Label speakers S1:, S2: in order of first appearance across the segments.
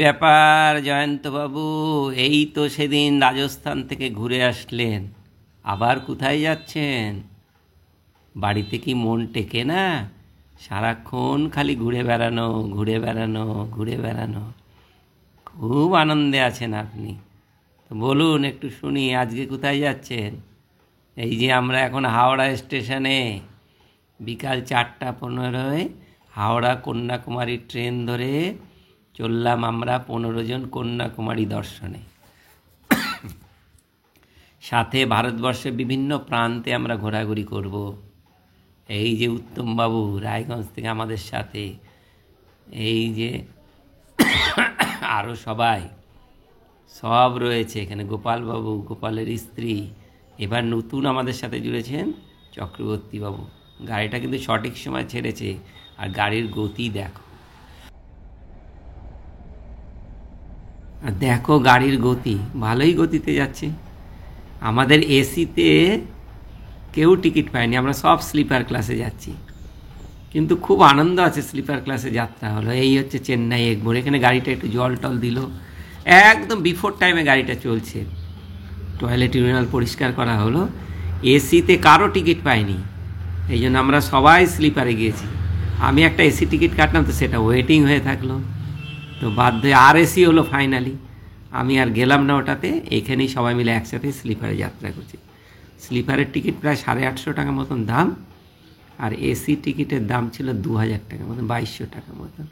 S1: ব্যাপার জয়ন্তবাবু, এই তো সেদিন রাজস্থান থেকে ঘুরে আসলেন, আবার কোথায় যাচ্ছেন? বাড়িতে কি মন টেকে না? সারাক্ষণ খালি ঘুরে বেড়ানো ঘুরে বেড়ানো ঘুরে বেড়ানো। খুব আনন্দে আছেন আপনি। তো বলুন একটু শুনি, আজকে কোথায় যাচ্ছেন? এই যে আমরা এখন হাওড়া স্টেশনে, বিকাল 4:15 হাওড়া কন্যাকুমারী ট্রেন ধরে চললাম আমরা 15 জন কন্যাকুমারী দর্শনে। সাথে ভারতবর্ষের বিভিন্ন প্রান্তে আমরা ঘোরাঘুরি করব। এই যে উত্তমবাবু রায়গঞ্জ থেকে আমাদের সাথে, এই যে আরও সব রয়েছে এখানে, গোপালবাবু, গোপালের স্ত্রী, এবার নতুন আমাদের সাথে জুড়েছেন চক্রবর্তীবাবু। গাড়িটা কিন্তু সঠিক সময় ছেড়েছে, আর গাড়ির গতি দেখো, আর দেখো গাড়ির গতি, ভালোই গতিতে যাচ্ছে। আমাদের এসিতে কেউ টিকিট পায়নি, আমরা সব স্লিপার ক্লাসে যাচ্ছি, কিন্তু খুব আনন্দ আছে। স্লিপার ক্লাসে যাত্রা হলো। এই হচ্ছে চেন্নাই এগমোর। এখানে গাড়িটা একটু জল টল দিল, একদম বিফোর টাইমে গাড়িটা চলছে। টয়লেট ইউরিনাল পরিষ্কার করা হলো। এসিতে কারো টিকিট পাইনি, এই জন্য আমরা সবাই স্লিপারে গিয়েছি। আমি একটা এসি টিকিট কাটলাম, তো সেটা ওয়েটিং হয়ে থাকলো, তো বাধ্য হয়ে আর এসি হলো ফাইনালি। আমি আর গেলাম না ওটাতে, এখানেই সবাই মিলে একসাথে স্লিপারে যাত্রা করছি। স্লিপারের টিকিট প্রায় 850 টাকা মতন দাম, আর এসি টিকিটের দাম ছিল 2000 টাকা মতন, 2200 টাকা মতন।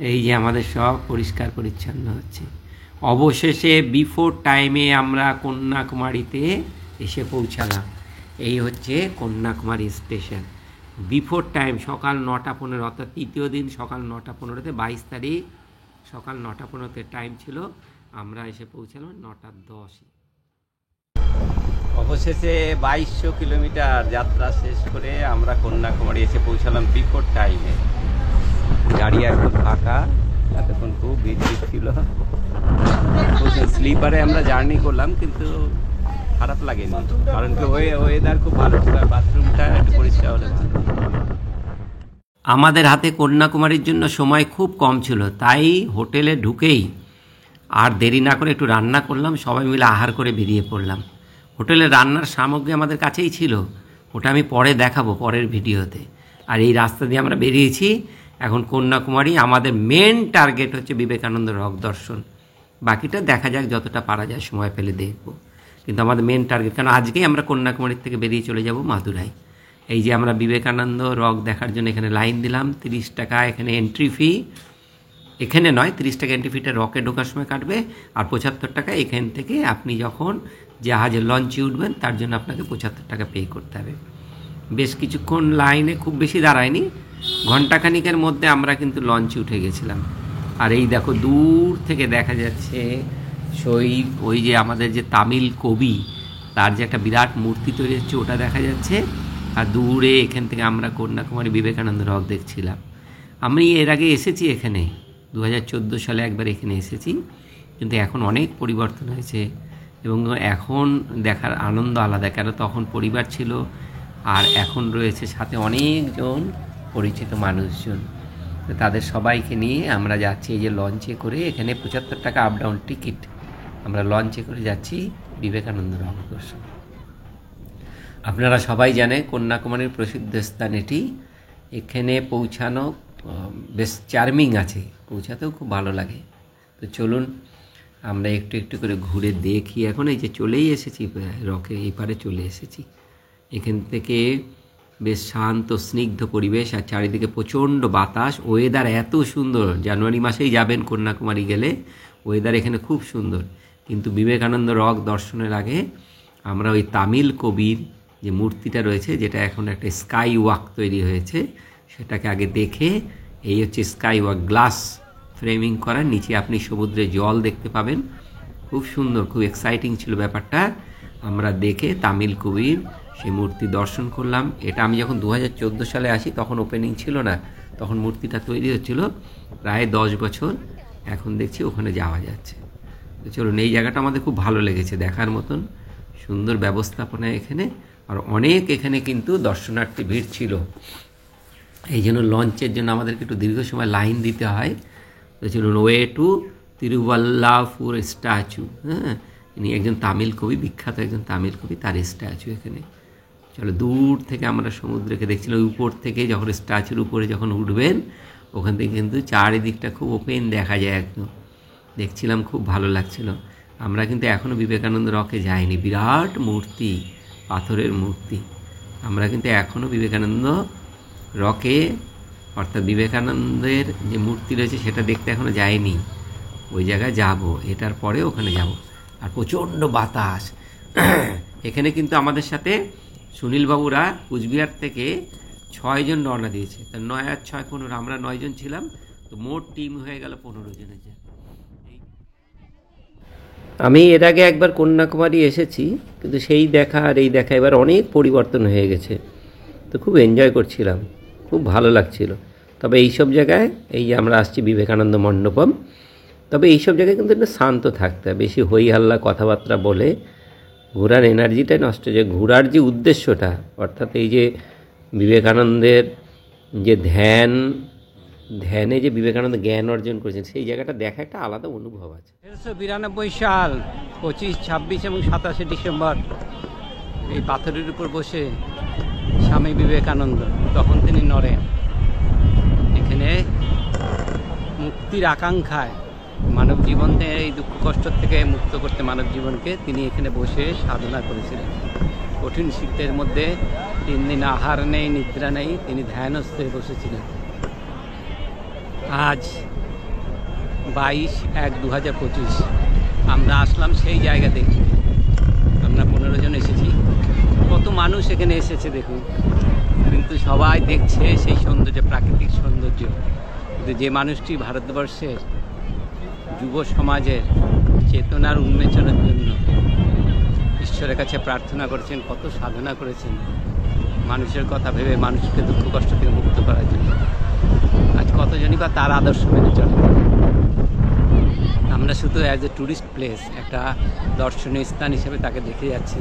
S1: এই যে আমাদের সব পরিষ্কার পরিচ্ছন্ন হচ্ছে। অবশেষে বিফোর টাইমে আমরা কন্যাকুমারীতে এসে পৌঁছালাম। এই হচ্ছে কন্যাকুমারী স্টেশন। বিফোর টাইম, সকাল 9:15, অর্থাৎ তৃতীয় দিন সকাল 9:15, 22 তারিখ সকাল 9:15 টাইম ছিল। আমরা এসে পৌঁছালাম 9:10। অবশেষে 2200 কিলোমিটার যাত্রা শেষ করে আমরা কন্যাকুমারী এসে পৌঁছালাম বিফোর টাইমে। গাড়ি এখন ফাঁকা, এতক্ষণ খুব ভিড় ছিল। স্লিপারে আমরা জার্নি করলাম, কিন্তু খারাপ লাগেনি, কারণ কি ওয়েদার খুব ভালো ছিল, বাথরুমটা একটু পরিষ্কার হলে ভালো। আমাদের হাতে কন্যাকুমারীর জন্য সময় খুব কম ছিল, তাই হোটেলে ঢুকেই আর দেরি না করে একটু রান্না করলাম, সবাই মিলে আহার করে বেরিয়ে পড়লাম। হোটেলে রান্নার সামগ্রী আমাদের কাছেই ছিল, ওটা আমি পরে দেখাবো পরের ভিডিওতে। আর এই রাস্তা দিয়ে আমরা বেরিয়েছি এখন কন্যাকুমারী। আমাদের মেন টার্গেট হচ্ছে বিবেকানন্দ রক দর্শন, বাকিটা দেখা যাক, যতটা পারা যায় সময় পেলে দেখব, কিন্তু আমাদের মেন টার্গেট, কারণ আজকেই আমরা কন্যাকুমারীর থেকে বেরিয়ে চলে যাব মাদুরাই। এই যে আমরা বিবেকানন্দ রক দেখার জন্য এখানে লাইন দিলাম, 30 টাকা এখানে এন্ট্রি ফি। এখানে নয়, 30 টাকা এন্ট্রি ফিটা রকে ঢোকার সময় কাটবে, আর 75 টাকা এখান থেকে আপনি যখন জাহাজে লঞ্চে উঠবেন তার জন্য আপনাকে 75 টাকা পে করতে হবে। বেশ কিছুক্ষণ লাইনে, খুব বেশি দাঁড়ায়নি, ঘণ্টাখানিকের মধ্যে আমরা কিন্তু লঞ্চে উঠে গেছিলাম। আর এই দেখো দূর থেকে দেখা যাচ্ছে ওই যে আমাদের যে তামিল কবি, তার যে একটা বিরাট মূর্তি তৈরি হচ্ছে, ওটা দেখা যাচ্ছে। আর দূরে এখান থেকে আমরা কন্যাকুমারী বিবেকানন্দ রক দেখছিলাম। আমি এর আগে এসেছি এখানে, 2014 সালে একবার এখানে এসেছি, কিন্তু এখন অনেক পরিবর্তন হয়েছে এবং এখন দেখার আনন্দ আলাদা, কেন তখন পরিবার ছিল, আর এখন রয়েছে সাথে অনেকজন পরিচিত মানুষজন। তো তাদের সবাইকে নিয়ে আমরা যাচ্ছি এই যে লঞ্চে করে। এখানে 75 টাকা আপ ডাউন টিকিট, আমরা লঞ্চে করে যাচ্ছি বিবেকানন্দ রক দর্শন। আপনারা সবাই জানেন কন্যাকুমারীর প্রসিদ্ধ স্থান এটি। এখানে পৌঁছানো বেশ চার্মিং আছে, পৌঁছাতেও খুব ভালো লাগে। তো চলুন আমরা একটু একটু করে ঘুরে দেখি। এখন এই যে চলেই এসেছি রকে, এই পারে চলে এসেছি। এখান থেকে বেশ শান্ত স্নিগ্ধ পরিবেশ, আর চারিদিকে প্রচণ্ড বাতাস। ওয়েদার এত সুন্দর, জানুয়ারি মাসেই যাবেন কন্যাকুমারী গেলে, ওয়েদার এখানে খুব সুন্দর। কিন্তু বিবেকানন্দ রক দর্শনের আগে আমরা ওই তামিল কবির যে মূর্তিটা রয়েছে, যেটা এখন একটা স্কাই ওয়াক তৈরি হয়েছে, সেটাকে আগে দেখে, এই হচ্ছে স্কাই ওয়াক, গ্লাস ফ্রেমিং করা, নিচে আপনি সমুদ্রে জল দেখতে পাবেন, খুব সুন্দর, খুব এক্সাইটিং ছিল ব্যাপারটা। আমরা দেখে তামিল কবির সেই মূর্তি দর্শন করলাম। এটা আমি যখন 2014 সালে আসি তখন ওপেনিং ছিল না, তখন মূর্তিটা তৈরি হচ্ছিল, প্রায় 10 বছর। এখন দেখছি ওখানে যাওয়া যাচ্ছে। তো চলুন, এই জায়গাটা আমাদের খুব ভালো লেগেছে, দেখার মতন সুন্দর ব্যবস্থাপনা এখানে, আর অনেক এখানে কিন্তু দর্শনার্থী ভিড় ছিল। এই জন্য লঞ্চের জন্য আমাদেরকে একটু দীর্ঘ সময় লাইন দিতে হয়। তো চলুন, ওয়ে টু তিরুভাল্লাপুর স্ট্যাচু, হ্যাঁ, ইনি একজন তামিল কবি, বিখ্যাত একজন তামিল কবি, তার স্ট্যাচু এখানে। চলো, দূর থেকে আমরা সমুদ্রকে দেখছিলাম, উপর থেকে যখন স্ট্যাচুর উপরে যখন উঠবেন ওখান থেকে কিন্তু চারিদিকটা খুব ওপেন দেখা যায় একদম, দেখছিলাম, খুব ভালো লাগছিল। আমরা কিন্তু এখনও বিবেকানন্দ রকে যাইনি, বিরাট মূর্তি, পাথরের মূর্তি। আমরা কিন্তু এখনও বিবেকানন্দ রকে, অর্থাৎ বিবেকানন্দের যে মূর্তি রয়েছে সেটা দেখতে এখনও যাইনি, ওই জায়গায় যাব, এটার পরে ওখানে যাব। আর প্রচণ্ড বাতাস। এখানে কিন্তু আমাদের সাথে সুনীলবাবুরা কুচবিহার থেকে 6 জন রওনা দিয়েছে, তা 9 আর 6 15, আমরা 9 জন ছিলাম, তো মোট টিম হয়ে গেল 15 জনের। আমি এর আগে একবার কন্যাকুমারী এসেছি, কিন্তু সেই দেখা আর এই দেখা এবার অনেক পরিবর্তন হয়ে গেছে, তো খুব এনজয় করছিলাম, খুব ভালো লাগছিল। তবে এইসব জায়গায়, এই যে আমরা আসছি বিবেকানন্দ মণ্ডপম, তবে এইসব জায়গায় কিন্তু একটু শান্ত থাকতে হয়, বেশি হই হাল্লা কথাবার্তা বলে ঘোরার এনার্জিটাই নষ্ট হয়ে যায়। ঘোরার যে উদ্দেশ্যটা, অর্থাৎ এই যে বিবেকানন্দের যে ধ্যানে যে বিবেকানন্দ জ্ঞান অর্জন করেছেন, সেই জায়গাটা দেখা একটা আলাদা অনুভব আছে।
S2: 1992 সাল 25, 26 এবং 27 ডিসেম্বর এই পাথরের উপর বসে স্বামী বিবেকানন্দ, তখন তিনি নড়েন। এখানে মুক্তির আকাঙ্ক্ষায়, মানব জীবনকে এই দুঃখ কষ্ট থেকে মুক্ত করতে মানব জীবনকে, তিনি এখানে বসে সাধনা করেছিলেন। কঠিন শীতের মধ্যে 3 দিন আহার নেই, নিদ্রা নেই, তিনি ধ্যানস্থে বসেছিলেন। আজ 22/1/2025 আমরা আসলাম সেই জায়গা দেখতে। আমরা 15 জন এসেছি। কত মানুষ এখানে এসেছে দেখুন, কিন্তু সবাই দেখছে সেই সৌন্দর্য, প্রাকৃতিক সৌন্দর্য। কিন্তু যে মানুষটি ভারতবর্ষের যুব সমাজের চেতনার উন্মেচনের জন্য ঈশ্বরের কাছে প্রার্থনা করেছেন, কত সাধনা করেছেন মানুষের কথা ভেবে, মানুষকে দুঃখ কষ্ট থেকে মুক্ত করার জন্য, আজ কতজনই বা তার আদর্শ মেনে চলে। আমরা শুধু অ্যাজ এ ট্যুরিস্ট প্লেস, একটা দর্শনীয় স্থান হিসেবে তাকে দেখে যাচ্ছি,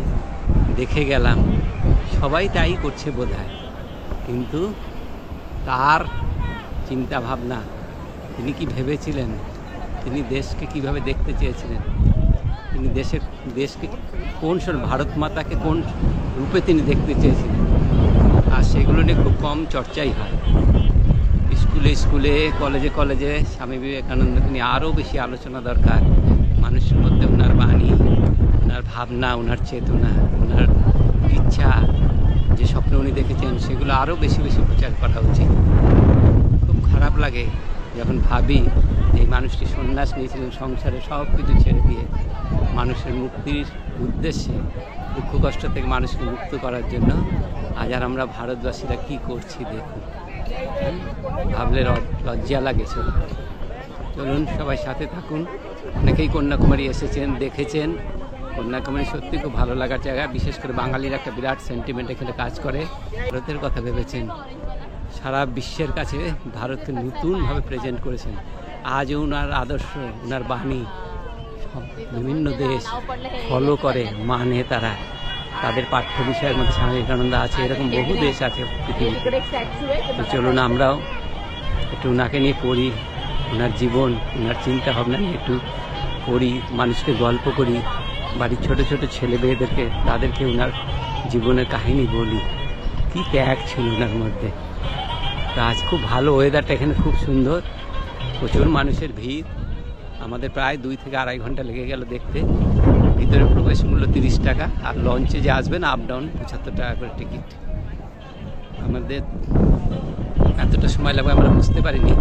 S2: দেখে গেলাম, সবাই তাই করছে বোধহয়। কিন্তু তার চিন্তা ভাবনা, তিনি কি ভেবেছিলেন, তিনি দেশকে কিভাবে দেখতে চেয়েছিলেন, তিনি দেশকে কোন ভারত মাতাকে কোন রূপে তিনি দেখতে চেয়েছিলেন, আর সেগুলো নিয়ে খুব কম চর্চাই হয়। স্কুলে কলেজে স্বামী বিবেকানন্দকে নিয়ে আরও বেশি আলোচনা দরকার। মানুষের মধ্যে ওনার বাণী, ওনার ভাবনা, ওনার চেতনা, ওনার ইচ্ছা, যে স্বপ্ন উনি দেখেছেন, সেগুলো আরও বেশি বেশি প্রচার করা উচিত। খুব খারাপ লাগে যখন ভাবি এই মানুষটি সন্ন্যাস নিয়েছিলেন, সংসারে সব কিছু ছেড়ে দিয়ে মানুষের মুক্তির উদ্দেশ্যে, দুঃখ কষ্ট থেকে মানুষকে মুক্ত করার জন্য। আজ আর আমরা ভারতবাসীরা কি করছি দেখুন, ভাবলে লজ্জা লাগে। চলুন সবাই সাথে থাকুন। অনেকেই কন্যাকুমারী এসেছেন, দেখেছেন। কন্যাকুমারী সত্যি খুব ভালো লাগার জায়গা, বিশেষ করে বাঙালির একটা বিরাট সেন্টিমেন্ট এখানে কাজ করে। ভারতের কথা ভেবেছেন, সারা বিশ্বের কাছে ভারতকে নতুনভাবে প্রেজেন্ট করেছেন। আজও ওনার আদর্শ, ওনার বাণী সব বিভিন্ন দেশ ফলো করে, মানে তারা তাদের পাঠ্য বিষয়ের মধ্যে স্বামী বিবেকানন্দ আছে, এরকম বহু দেশ আছে পৃথিবীতে। তো চলুন আমরাও একটু ওনাকে নিয়ে পড়ি, ওনার জীবন, ওনার চিন্তা ভাবনা নিয়ে একটু পড়ি, মানুষকে গল্প করি, বাড়ির ছোট ছোট ছেলে মেয়েদেরকে, তাদেরকে ওনার জীবনের কাহিনী বলি, কী ত্যাগ ছিল ওনার মধ্যে। তো আজ খুব ভালো ওয়েদারটা, এখানে খুব সুন্দর, প্রচুর মানুষের ভিড়। আমাদের প্রায় 2 থেকে আড়াই ঘন্টা লেগে গেল দেখতে। ভিতরে প্রবেশ মূল্য 30 টাকা, আর লঞ্চে যে আসবেন আপ ডাউন 75 টাকা করে টিকিট। আমাদের এতটা সময় লাগবে আমরা বুঝতে পারিনি।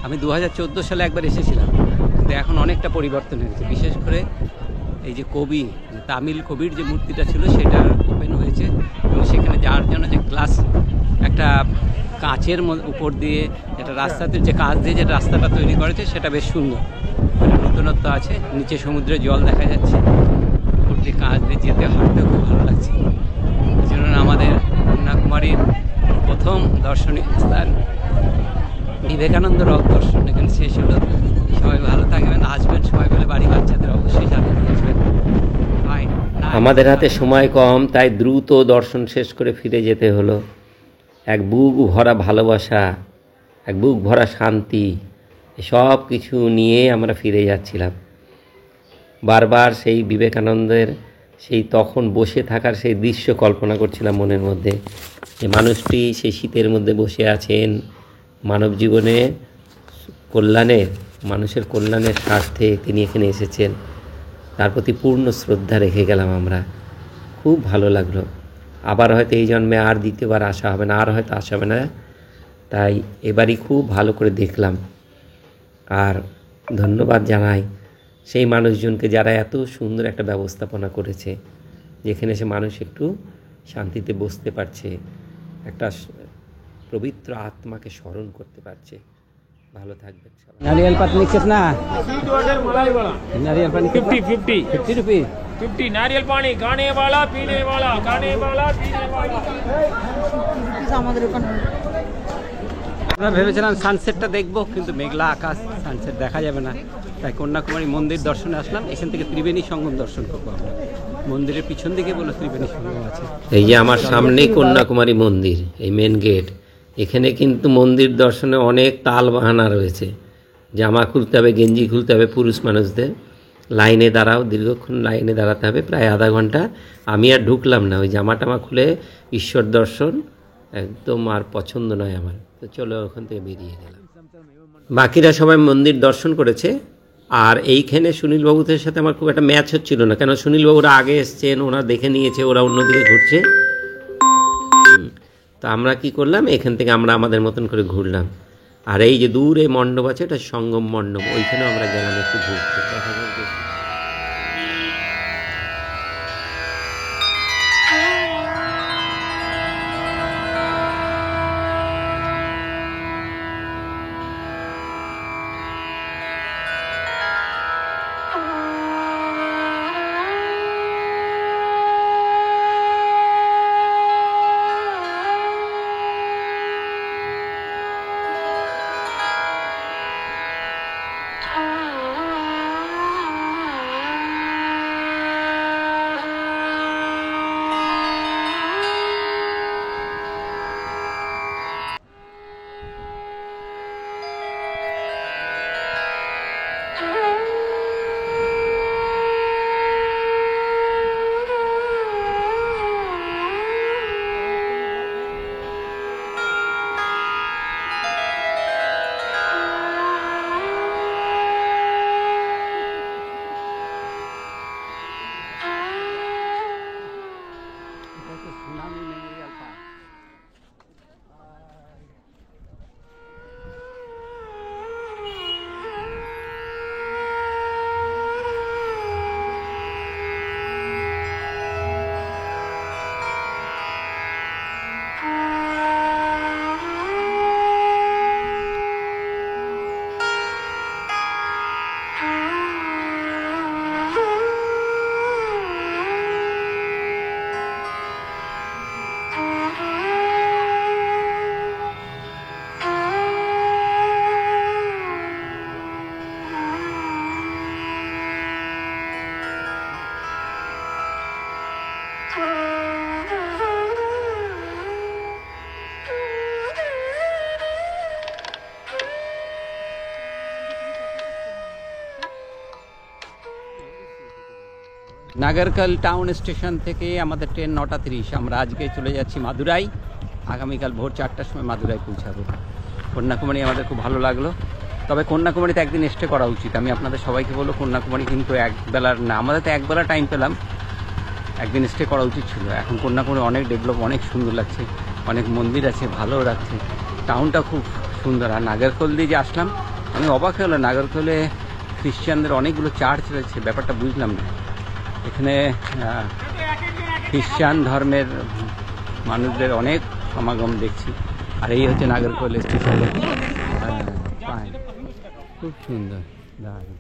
S2: আমি 2014 সালে একবার এসেছিলাম, কিন্তু এখন অনেকটা পরিবর্তন হয়েছে। বিশেষ করে এই যে কবি, তামিল কবির যে মূর্তিটা ছিল সেটা ওপেন হয়েছে, এবং সেখানে যাওয়ার জন্য যে গ্লাস, একটা কাঁচের উপর দিয়ে, এটা রাস্তাতে যে কাঁচ দিয়ে যে রাস্তাটা তৈরি করেছে, সেটা বেশ সুন্দর, নতুনত্ব আছে। নিচে সমুদ্রের জল দেখা যাচ্ছে, উপর দিয়ে কাঁচ দিয়ে যেতে, হাঁটতে খুব ভালো লাগছে। এই জন্য আমাদের কন্যাকুমারীর প্রথম দর্শনীয় স্থান বিবেকানন্দ রক দর্শন এখানে শেষ হলো। সবাই ভালো থাকবেন, আসবেন সবাই মিলে, বাড়ি বাচ্চাদের অবশ্যই সাথে নিয়ে আসবেন।
S1: আমাদের হাতে সময় কম, তাই দ্রুত দর্শন শেষ করে ফিরে যেতে হলো। এক বুক ভরা ভালোবাসা, এক বুক ভরা শান্তি সব কিছু নিয়ে আমরা ফিরে যাচ্ছিলাম। বারবার সেই বিবেকানন্দের সেই তখন বসে থাকার সেই দৃশ্য কল্পনা করছিলাম মনের মধ্যে, যে মানুষটি সেই শীতের মধ্যে বসে আছেন, মানব জীবনে কল্যাণের, মানুষের কল্যাণের স্বার্থে তিনি এখানে এসেছেন। তার প্রতি পূর্ণ শ্রদ্ধা রেখে গেলাম আমরা। খুব ভালো লাগলো। আবার হয়তো এই জন্মে আর দ্বিতীয়বার আসা হবে না, আর হয়তো আসা হবে না, তাই এবারই খুব ভালো করে দেখলাম। আর ধন্যবাদ জানাই সেই মানুষজনকে যারা এত সুন্দর একটা ব্যবস্থাপনা করেছে, যেখানে সে মানুষ একটু শান্তিতে বসতে পারছে, একটা পবিত্র আত্মাকে স্মরণ করতে পারছে। ভালো থাকবেন সবাই।
S2: नारियल पत्नी कितना? नारियल पानी
S3: 50
S2: रुपीज।
S3: 50 नारियल पानी खाने वाला पीने वाला, खाने वाला पीने वाला।
S4: আমাদের ওখানে
S2: আমরা ভেবেছিলাম সানসেটটা দেখবো, কিন্তু মেঘলা আকাশ, সানসেট দেখা যাবে না, তাই কন্যাকুমারী মন্দির দর্শনে আসলাম। এখান থেকে ত্রিবেণী সঙ্গম দর্শন করবো আমরা। মন্দিরের পিছন দিকে বলে ত্রিবেণী সঙ্গম আছে।
S1: এই যে আমার সামনেই কন্যাকুমারী মন্দির, এই মেন গেট। এখানে কিন্তু মন্দির দর্শনে অনেক তাল বাহানা রয়েছে। জামা খুলতে হবে, গেঞ্জি খুলতে হবে পুরুষ মানুষদের। লাইনে দাঁড়াও, দীর্ঘক্ষণ লাইনে দাঁড়াতে হবে, প্রায় আধা ঘন্টা। আমি আর ঢুকলাম না, ওই জামা টামা খুলে ঈশ্বর দর্শন একদম আর পছন্দ নয় আমার। তো চলো ওখান থেকে বেরিয়ে গেলাম। বাকিরা সবাই মন্দির দর্শন করেছে। আর এইখানে সুনীলবাবুদের সাথে আমার খুব একটা ম্যাচ হচ্ছিল না, কেন সুনীলবাবুরা আগে এসছেন, ওরা দেখে নিয়েছে, ওরা অন্যদিকে ঘুরছে। তো আমরা কি করলাম, এখান থেকে আমরা আমাদের মতন করে ঘুরলাম। আর এই যে দূরে মণ্ডপ আছে, এটা সঙ্গম মণ্ডপ, ওইখানেও আমরা গেলাম একটু ঘুরতে। দেখা যাক দেখি।
S2: নাগরকল টাউন স্টেশন থেকে আমাদের ট্রেন 9:30। আমরা আজকে চলে যাচ্ছি মাদুরাই। আগামীকাল ভোর 4টার সময় মাদুরাই পৌঁছাবো। কন্যাকুমারী আমাদের খুব ভালো লাগলো, তবে কন্যাকুমারীতে একদিন স্টে করা উচিত। আমি আপনাদের সবাইকে বলবো, কন্যাকুমারী কিন্তু একবেলার না, আমাদের তো একবেলা টাইম পেলাম, একদিন স্টে করা উচিত ছিল। এখন কন্যাকুমারী অনেক ডেভেলপ, অনেক সুন্দর লাগছে, অনেক মন্দির আছে, ভালো লাগছে, টাউনটা খুব সুন্দর। আর নাগরকোল দিয়ে যে আসলাম, আমি অবাক হলো, নাগরকোলে খ্রিশ্চানদের অনেকগুলো চার্চ রয়েছে, ব্যাপারটা বুঝলাম না। এখানে খ্রিশ্চান ধর্মের মানুষদের অনেক সমাগম দেখছি। আর এই হচ্ছে নাগরকোল স্টেশন। খুব সুন্দর, দারুণ।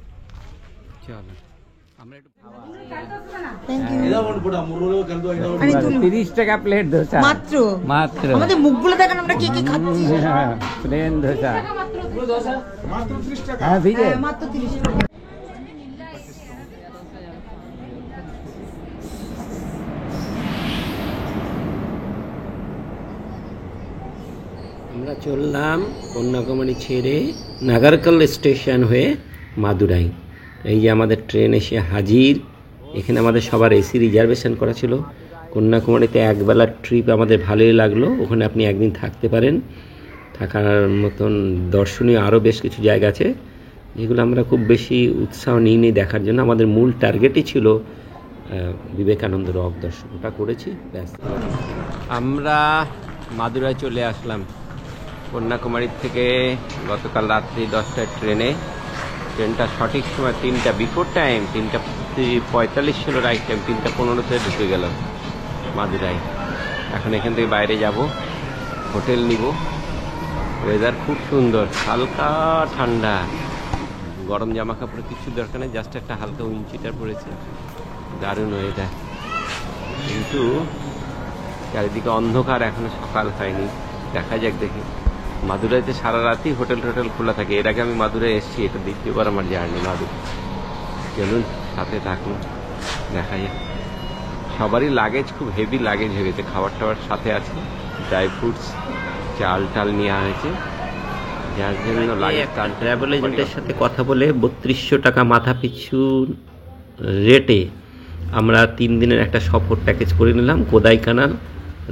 S2: চলো আমরা একটু 30 টাকা প্লেট ধোসা
S4: মাত্র
S2: মাত্র।
S4: আমাদের মুখগুলো দেখেন আমরা কি কি খাচ্ছি।
S2: প্লেন ধোসা হ্যাঁ, ভিজে
S4: মাত্র 30 টাকা।
S1: আমরা চললাম কন্যাকুমারী ছেড়ে নাগারকল স্টেশন হয়ে মাদুরাই। এই যে আমাদের ট্রেন এসে হাজির। এখানে আমাদের সবার এসি রিজার্ভেশন করা ছিল। কন্যাকুমারীতে একবেলার ট্রিপ আমাদের ভালোই লাগলো। ওখানে আপনি একদিন থাকতে পারেন। থাকার মতন দর্শনীয় আরও বেশ কিছু জায়গা আছে, যেগুলো আমরা খুব বেশি উৎসাহ নিই দেখার জন্য। আমাদের মূল টার্গেটই ছিল বিবেকানন্দ রক দর্শন, ওটা করেছি ব্যাস। আমরা মাদুরাই চলে আসলাম কন্যাকুমারীর থেকে গতকাল রাত্রি 10টার ট্রেনে। ট্রেনটা সঠিক সময় 3টা বিফোর টাইম, 3:45 ছিল রাইট টাইম, 3:15-তে ঢুকে গেল মাদুরাই। এখন এখান থেকে বাইরে যাব, হোটেল নিব। ওয়েদার খুব সুন্দর, হালকা ঠান্ডা, গরম জামা কাপড় কিছু দরকার নেই, জাস্ট একটা হালকা উইন্ডচিটার পড়েছে। দারুণ ওয়েদার, কিন্তু চারিদিকে অন্ধকার, এখনো সকাল হয়নি। দেখা যাক, দেখি। মাদুরাইতে সারা রাতই হোটেল খোলা থাকে। এর আগে আমি মাদুরাই এসেছি, এটা দ্বিতীয়বার আমার জার্নি মাদুরাই। চলুন সাথে থাকুন, দেখা যাক। সবারই লাগেজ খুব হেভি লাগেজ হয়ে গেছে, খাবার টাবার সাথে আছে, ড্রাই ফ্রুটস, চাল টাল নেওয়া হয়েছে, যার জন্য লাগে। ট্রাভেল এজেন্টের সাথে কথা বলে 3200 টাকা মাথা পিছু রেটে আমরা 3 দিনের একটা সফর প্যাকেজ করে নিলাম। কোদাইকানাল,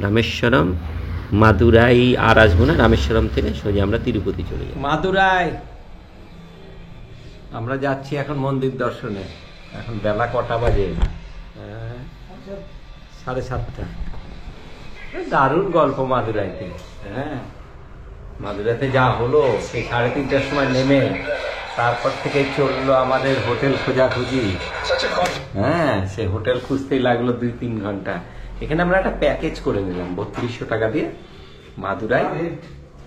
S1: রামেশ্বরম, মাদুরাই আর আসবো না। রামেশ্বরম থেকে সোজা আমরা তিরুপতি চলে যাই। মাদুরাই আমরা যাচ্ছি এখন মন্দির দর্শনে। এখন বেলা কটা বাজে? 7:30। দারুণ গল্প মাদুরাইতে। হ্যাঁ, মাদুরাইতে যা হলো, সেই 3:30টার সময় নেমে তারপর থেকে চললো আমাদের হোটেল খোঁজাখুঁজি। হ্যাঁ, সে হোটেল খুঁজতেই লাগলো 2-3 ঘন্টা। এখানে আমরা একটা প্যাকেজ করে নিলাম 3200 টাকা দিয়ে। মাদুরাই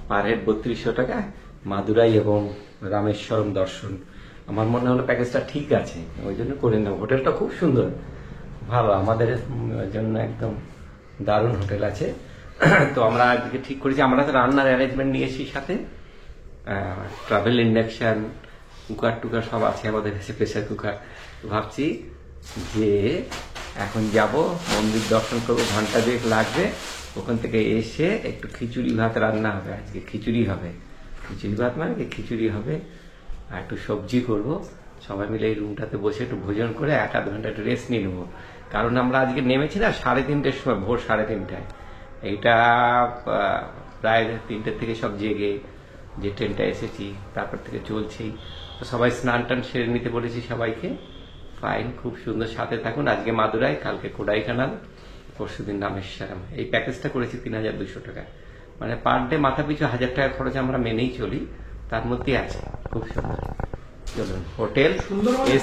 S1: পার হেড 3200 টাকা, মাদুরাই এবং রামেশ্বরম দর্শন। আমার মনে হলো প্যাকেজটা ঠিক আছে, ওই জন্য করে নিলাম। হোটেলটা খুব সুন্দর, ভালো, আমাদের জন্য একদম দারুণ হোটেল আছে। তো আমরা আজকে ঠিক করেছি, আমরা তো রান্নার অ্যারেঞ্জমেন্ট নিয়েছি সাথে, ট্রাভেল ইন্ডাকশন, কুকার টুকার সব আছে আমাদের কাছে, প্রেসার কুকার। ভাবছি যে এখন যাব, মন্দির দর্শন করবো, ঘন্টা 2 লাগবে। ওখান থেকে এসে একটু খিচুড়ি ভাত রান্না হবে। আজকে খিচুড়ি হবে, খিচুড়ি ভাত মানে খিচুড়ি হবে, আর একটু সবজি করব। সবাই মিলে এই রুমটাতে বসে একটু ভোজন করে 1-8 ঘন্টা একটু রেস্ট নিয়ে নেবো। কারণ আমরা আজকে নেমেছি না 3:30টার সময়, ভোর 3:30টায়। এইটা প্রায় 3টে থেকে সব জেগে যে ট্রেনটা এসেছি, তারপর থেকে চলছি। তো সবাই স্নান টান সেরে নিতে বলেছি সবাইকে। ফাইন, খুব সুন্দর, সাথে থাকুন। আজকে মাদুরাই, কালকে কোডাইকানাল, পরশুদিন রামেশ্বরম। এই প্যাকেজটা করেছি 3200 টাকা, মানে পার ডে মাথা পিছু 1000 টাকা খরচ আমরা মেনেই চলি, তার মধ্যেই আছে। খুব সুন্দর। চলুন, হোটেল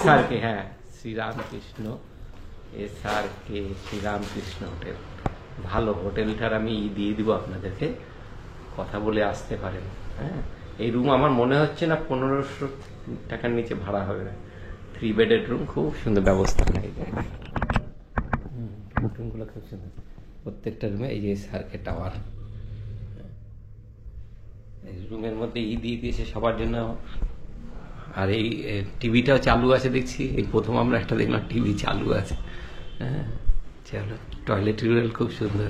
S1: SRK, হ্যাঁ, শ্রীরামকৃষ্ণ SRK শ্রীরামকৃষ্ণ হোটেল, ভালো। হোটেলটার আমি দিয়ে দিব আপনাদেরকে, কথা বলে আসতে পারেন। হ্যাঁ, এই রুম আমার মনে হচ্ছে না 1500 টাকার নিচে ভাড়া হবে না। 3 বেডেড রুম, খুব সুন্দর ব্যবস্থা নেই। রুমগুলো খুব সুন্দর, প্রত্যেকটা রুমে। এই যে SRK টাওয়ার, এই রুমের মধ্যে দিয়ে দিয়েছে সবার জন্য। আর এই টিভিটাও চালু আছে দেখছি, এই প্রথম আমরা একটা দেখলাম টিভি চালু আছে। হ্যাঁ, চলো। টয়লেট খুব সুন্দর।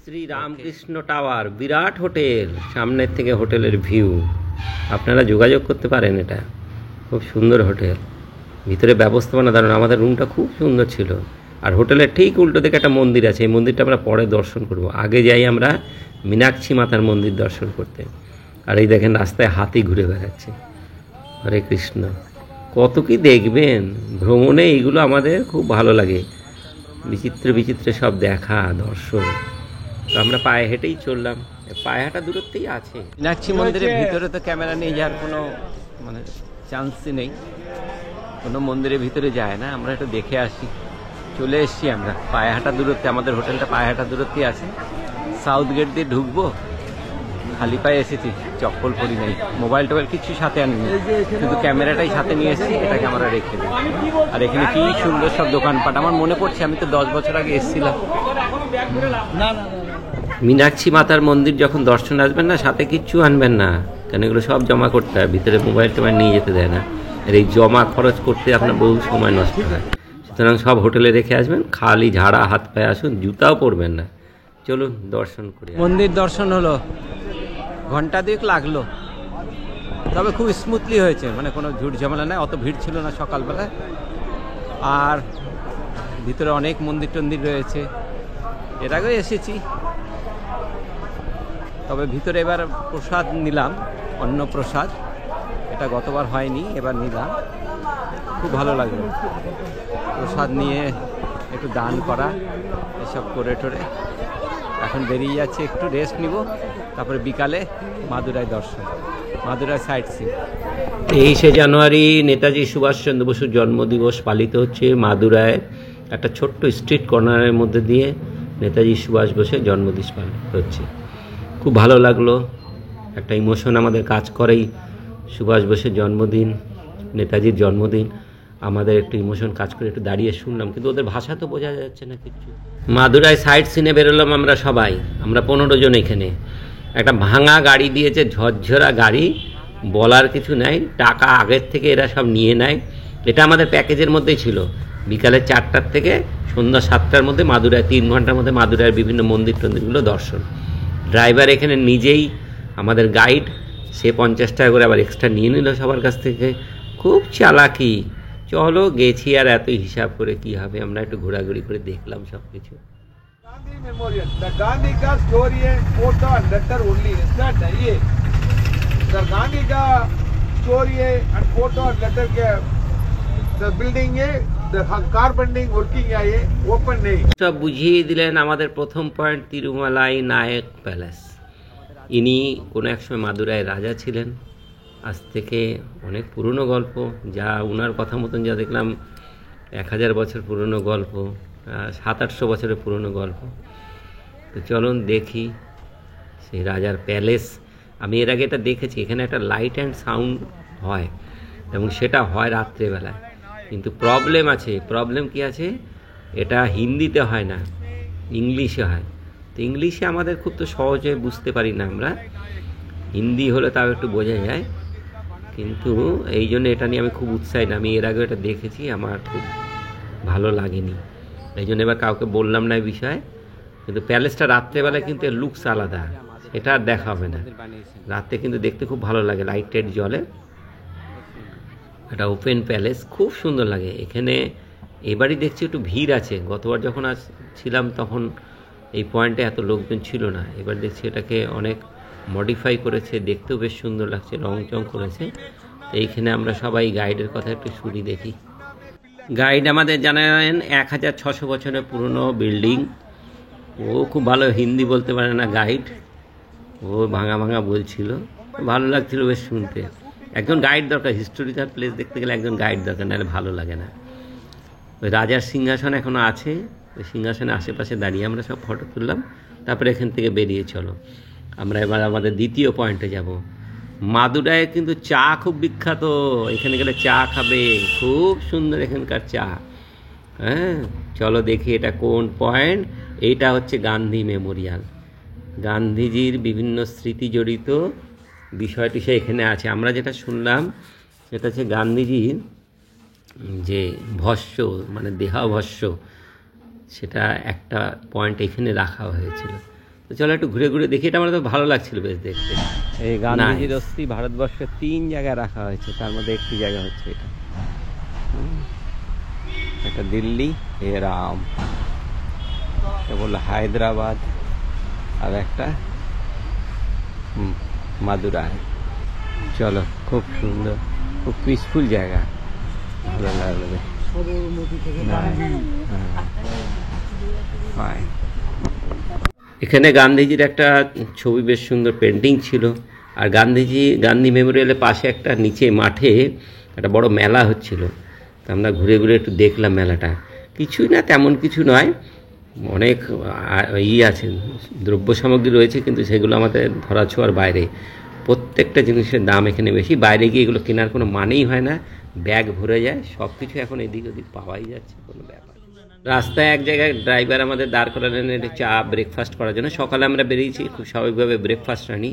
S1: শ্রী রামকৃষ্ণ টাওয়ার, বিরাট হোটেল, সামনের থেকে হোটেলের ভিউ। আপনারা যোগাযোগ করতে পারেন, এটা খুব সুন্দর হোটেল। ভিতরে ব্যবস্থাপনা দারুণ। আমাদের রুমটা খুব সুন্দর ছিল। আর হোটেলের ঠিক উল্টো দিকে একটা মন্দির আছে, এই মন্দিরটা আমরা পরে দর্শন করব। আগে যাই আমরা মীনাক্ষী মাতার মন্দির দর্শন করতে। আর এই দেখেন রাস্তায় হাতি ঘুরে বেড়াচ্ছে। হরে কৃষ্ণ, কত কি দেখবেন ভ্রমণে, এইগুলো আমাদের খুব ভালো লাগে। বিচিত্র বিচিত্র সব দেখা, দর্শন। তো আমরা পায়ে হেঁটেই চললাম, পায়ে হাঁটা দূরত্বেই আছে। মীনাক্ষী মন্দিরের ভিতরে তো ক্যামেরা নিয়ে যাওয়ার কোনো মানে চান্সই নেই, কোনো মন্দিরের ভিতরে যায় না। আমরা একটু দেখে আসি। চলে এসছি আমরা পায়ে হাঁটা দূরত্বে, আমাদের হোটেলটা পায়ে হাঁটা দূরত্বেই আছে। সাউথ গেট দিয়ে ঢুকবো, খালি পায়ে এসেছি, চপ্পল পরি নাই, মোবাইল টোবাইল কিছু সাথে আনিনি, শুধু ক্যামেরাটাই সাথে নিয়ে এসেছি, এটাকে আমরা রেখে দিই। আর এখানে কি সুন্দর সব দোকানপাট, আমার মনে পড়ছে আমি তো 10 বছর আগে এসেছিলাম। মীনাক্ষী মাতার মন্দির যখন দর্শন আসবেন না, সাথে কিচ্ছু আনবেন না, কেন এগুলো সব জমা করতে হয়, ভিতরে মোবাইল টোবাইল নিয়ে যেতে দেয় না। আর এই জমা খরচ করতে আপনার বহু সময় নষ্ট হয়। সুতরাং সব হোটেলে রেখে আসবেন, খালি ঝাড়া হাত পায়ে আসুন, জুতাও পরবেন না। চলুন দর্শন করি। মন্দির দর্শন হলো,
S2: ঘন্টা 2 লাগলো, তবে খুব স্মুথলি হয়েছে, মানে কোনো ঝুট ঝামেলা নেই, অত ভিড় ছিল না সকালবেলায়। আর ভিতরে অনেক মন্দির টন্দির রয়েছে, এর আগেও এসেছি, তবে ভিতরে এবার প্রসাদ নিলাম, অন্ন প্রসাদ, এটা গতবার হয়নি, এবার নিলাম, খুব ভালো লাগলো। প্রসাদ নিয়ে একটু দান করা, এসব করে টোরে এখন বেরিয়ে যাচ্ছে, একটু রেস্ট নিব, তারপরে বিকালে মাদুরাই দর্শন, মাদুরাই সাইট সিন।
S1: 23শে জানুয়ারি নেতাজি সুভাষচন্দ্র বসুর জন্মদিবস পালিত হচ্ছে মাদুরায়। একটা ছোট্ট স্ট্রিট কর্নারের মধ্যে দিয়ে নেতাজি সুভাষ বোসের জন্মদিবস পালিত হচ্ছে। খুব ভালো লাগলো, একটা ইমোশন আমাদের কাজ করেই। সুভাষ বোসের জন্মদিন, নেতাজির জন্মদিন, আমাদের একটু ইমোশন কাজ করে একটু দাঁড়িয়ে শুনলাম, কিন্তু ওদের ভাষা তো বোঝা যাচ্ছে না কিছু। মাদুরায় সাইট সিনে বেরোলাম আমরা সবাই, আমরা 15 জন এখানে। একটা ভাঙা গাড়ি দিয়েছে, ঝরঝরা গাড়ি, বলার কিছু নাই, টাকা আগের থেকে এরা সব নিয়ে নেয়। এটা আমাদের প্যাকেজের মধ্যেই ছিল, বিকালে 4টার থেকে সন্ধ্যা 7টার মধ্যে মাদুরায় 3 ঘন্টার মধ্যে মাদুরায়ের বিভিন্ন মন্দির টন্দিরগুলো দর্শন। ড্রাইভার এখানে নিজেই আমাদের গাইড, সে 50 টাকা করে আবার এক্সট্রা নিয়ে নিল সবার কাছ থেকে। খুব চালাকি। চলো গেছি, আর এত হিসাব করে কি হবে, আমরা একটু ঘোরাঘুরি করে দেখলাম সব কিছু।
S5: Gandhi Memorial. The Gandhi ka story and photo and letter only. Is that ये? The Gandhi ka story and photo and letter के the building है, the carpenting working है ये open नहीं.
S1: সব বুঝিয়ে দিলেন। আমাদের প্রথম পয়েন্ট তিরুমালাই নায়ক প্যালেস। ইনি কোনো এক সময় মাদুরায় রাজা ছিলেন, আজ থেকে অনেক পুরনো গল্প, যা উনার কথা মতন যা দেখলাম 1000 বছর পুরনো গল্প, 700-800 বছরের পুরনো গল্প। তো চলুন দেখি সেই রাজার প্যালেস। আমি এর আগে এটা দেখেছি, এখানে একটা লাইট অ্যান্ড সাউন্ড হয় এবং সেটা হয় রাত্রেবেলায়, কিন্তু প্রবলেম আছে। প্রবলেম কি আছে? এটা হিন্দিতে হয় না, ইংলিশে হয়। তো ইংলিশে আমাদের খুব তো সহজে বুঝতে পারি না আমরা, হিন্দি হলে তাও একটু বোঝা যায়, কিন্তু এই জন্য এটা নিয়ে আমি খুব উৎসাহী না। আমি এর আগে এটা দেখেছি, আমার খুব ভালো লাগেনি, এই জন্য এবার কাউকে বললাম না এই বিষয়ে। কিন্তু প্যালেসটা রাত্রেবেলায় কিন্তু এর লুকস আলাদা, এটা আর দেখা হবে না। রাতে কিন্তু দেখতে খুব ভালো লাগে, লাইট টাইট জ্বলে, একটা ওপেন প্যালেস, খুব সুন্দর লাগে। এখানে এবারই দেখছি একটু ভিড় আছে, গতবার যখন ছিলাম তখন এই পয়েন্টে এত লোকজন ছিল না। এবার দেখছি এটাকে অনেক মডিফাই করেছে, দেখতেও বেশ সুন্দর লাগছে, রং চং করেছে। তো এইখানে আমরা সবাই গাইডের কথা একটু শুনি, দেখি। গাইড আমাদের জানালেন 1600 বছরের পুরনো বিল্ডিং। ও খুব ভালো হিন্দি বলতে পারে না গাইড, ও ভাঙা ভাঙা বলছিল, ভালো লাগছিল বেশ শুনতে। একজন গাইড দরকার, হিস্টোরিক্যাল প্লেস দেখতে গেলে একজন গাইড দরকার, নাহলে ভালো লাগে না। ওই রাজার সিংহাসন এখনও আছে, ওই সিংহাসনের আশেপাশে দাঁড়িয়ে আমরা সব ফটো তুললাম। তারপরে এখান থেকে বেরিয়ে চলো আমরা এবার আমাদের দ্বিতীয় পয়েন্টে যাব। মাদুরায় কিন্তু চা খুব বিখ্যাত, এখানে গেলে চা খাবে, খুব সুন্দর এখানকার চা। হ্যাঁ, চলো দেখি এটা কোন পয়েন্ট। এইটা হচ্ছে গান্ধী মেমোরিয়াল, গান্ধীজির বিভিন্ন স্মৃতি জড়িত বিষয়টি সে এখানে আছে। আমরা যেটা শুনলাম সেটা হচ্ছে গান্ধীজির যে ভস্য, মানে দেহাভস্য, সেটা একটা পয়েন্ট এখানে রাখা হয়েছিল। তো চলো একটু ঘুরে ঘুরে দেখি, এটা আমার তো ভালো লাগছিল বেশ দেখতে।
S2: এই গান্ধীজির অস্থি ভারতবর্ষের 3 জায়গায় রাখা হয়েছে, তার মধ্যে একটি জায়গা হচ্ছে এটা। একটা দিল্লি, রাম, বললো হায়দ্রাবাদ, আর একটা মাদুরাই। চলো, খুব সুন্দর, খুব পিসফুল জায়গা, ভালো লাগবে।
S1: এখানে গান্ধীজির একটা ছবি, বেশ সুন্দর পেন্টিং ছিল। আর গান্ধী মেমোরিয়ালের পাশে একটা নিচে মাঠে একটা বড় মেলা হচ্ছিল। তো আমরা ঘুরে ঘুরে একটু দেখলাম মেলাটা। কিছুই না, তেমন কিছু নয়, অনেক আছে, দ্রব্য সামগ্রী রয়েছে, কিন্তু সেগুলো আমাদের ধরাছোঁয়ার বাইরে। প্রত্যেকটা জিনিসের দাম এখানে বেশি, বাইরে গিয়ে এগুলো কেনার কোনো মানেই হয় না, ব্যাগ ভরে যায়। সব কিছু এখন এদিক ওদিক পাওয়াই যাচ্ছে, কোনো ব্যাপার। রাস্তায় এক জায়গায় ড্রাইভার আমাদের দাঁড় করালেন এটা চা ব্রেকফাস্ট করার জন্য। সকালে আমরা বেরিয়েছি, খুব স্বাভাবিকভাবে ব্রেকফাস্ট আনি।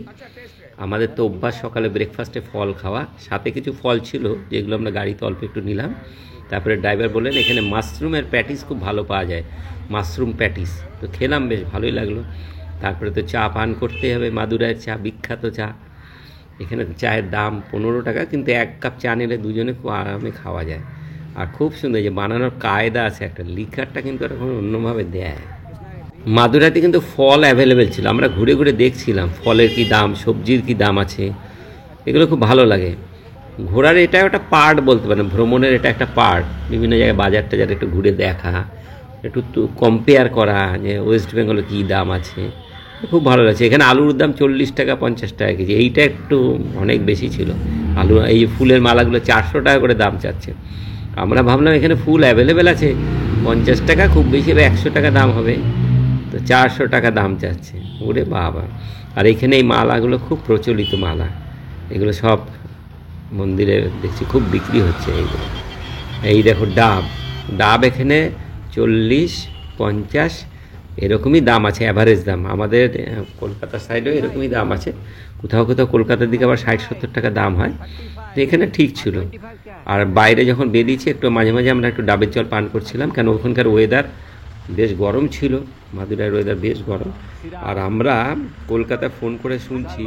S1: আমাদের তো অভ্যাস সকালে ব্রেকফাস্টে ফল খাওয়া, সাথে কিছু ফল ছিল যেগুলো আমরা গাড়িতে অল্প একটু নিলাম। তারপরে ড্রাইভার বললেন এখানে মাশরুমের প্যাটিস খুব ভালো পাওয়া যায়, মাশরুম প্যাটিস। তো খেলাম, বেশ ভালোই লাগলো। তারপরে তো চা পান করতে হবে, মাদুরাইয়ের চা বিখ্যাত চা। এখানে চায়ের দাম 15 টাকা, কিন্তু 1 কাপ চা নিলে দুজনে খুব আরামে খাওয়া যায়। আর খুব সুন্দর যে বানানোর কায়দা আছে একটা, লিকারটা কিন্তু এখন অন্যভাবে দেয়। মাদুরাইতে কিন্তু ফল অ্যাভেলেবেল ছিল, আমরা ঘুরে ঘুরে দেখছিলাম ফলের কি দাম, সবজির কি দাম আছে, এগুলো খুব ভালো লাগে। ঘোরার এটা একটা পার্ট বলতে পারেন, ভ্রমণের এটা একটা পার্ট। বিভিন্ন জায়গায় বাজার টাজার একটু ঘুরে দেখা, একটু কম্পেয়ার করা যে ওয়েস্ট বেঙ্গলে কী দাম আছে, খুব ভালো লাগছে। এখানে আলুর দাম 40 টাকা 50 টাকা কেজি, এইটা একটু অনেক বেশি ছিল। আলু এই ফুলের মালাগুলো 400 টাকা করে দাম চাচ্ছে। আমরা ভাবলাম এখানে ফুল অ্যাভেলেবেল আছে, 50 টাকা খুব বেশি হবে, 100 টাকা দাম হবে, তো 400 টাকা দাম চাচ্ছে। ওরে বাবা! আর এখানে এই মালাগুলো খুব প্রচলিত মালা, এগুলো সব মন্দিরে দেখছি খুব বিক্রি হচ্ছে এইগুলো। এই দেখো ডাব এখানে 40, 50 এরকমই দাম আছে, অ্যাভারেজ দাম। আমাদের কলকাতার সাইডেও এরকমই দাম আছে, কোথাও কোথাও কলকাতার দিকে আবার 60-70 টাকা দাম হয়। তো এখানে ঠিক ছিল। আর বাইরে যখন বেরিয়েছি একটু মাঝে মাঝে আমরা একটু ডাবের জল পান করছিলাম, কেন ওখানকার ওয়েদার বেশ গরম ছিল, মাদুরাইয়ের ওয়েদার বেশ গরম। আর আমরা কলকাতায় ফোন করে শুনছি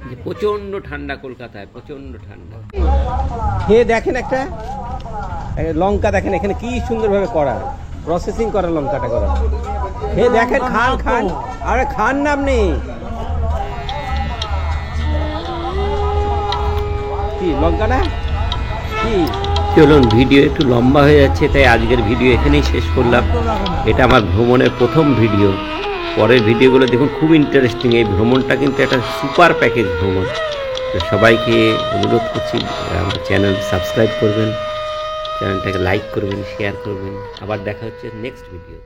S1: যে প্রচণ্ড ঠান্ডা, কলকাতায় প্রচণ্ড ঠান্ডা।
S2: খেয়ে দেখেন একটা লঙ্কা, দেখেন এখানে কি সুন্দরভাবে করা, প্রসেসিং করা লঙ্কাটা করা। খেয়ে দেখেন, খান। আরে খান না আপনি, কি লঙ্কাটা কি।
S1: চলুন, ভিডিও একটু লম্বা হয়ে যাচ্ছে, তাই আজকের ভিডিও এখানেই শেষ করলাম। এটা আমার ভ্রমণের প্রথম ভিডিও। পরের ভিডিওগুলো দেখুন, খুব ইন্টারেস্টিং। এই ভ্রমণটা কিন্তু একটা সুপার প্যাকেজ ভ্রমণ। তো সবাইকে অনুরোধ করছি আমার চ্যানেল সাবস্ক্রাইব করবেন, চ্যানেলটাকে লাইক করবেন, শেয়ার করবেন। আবার দেখা হচ্ছে নেক্সট ভিডিও।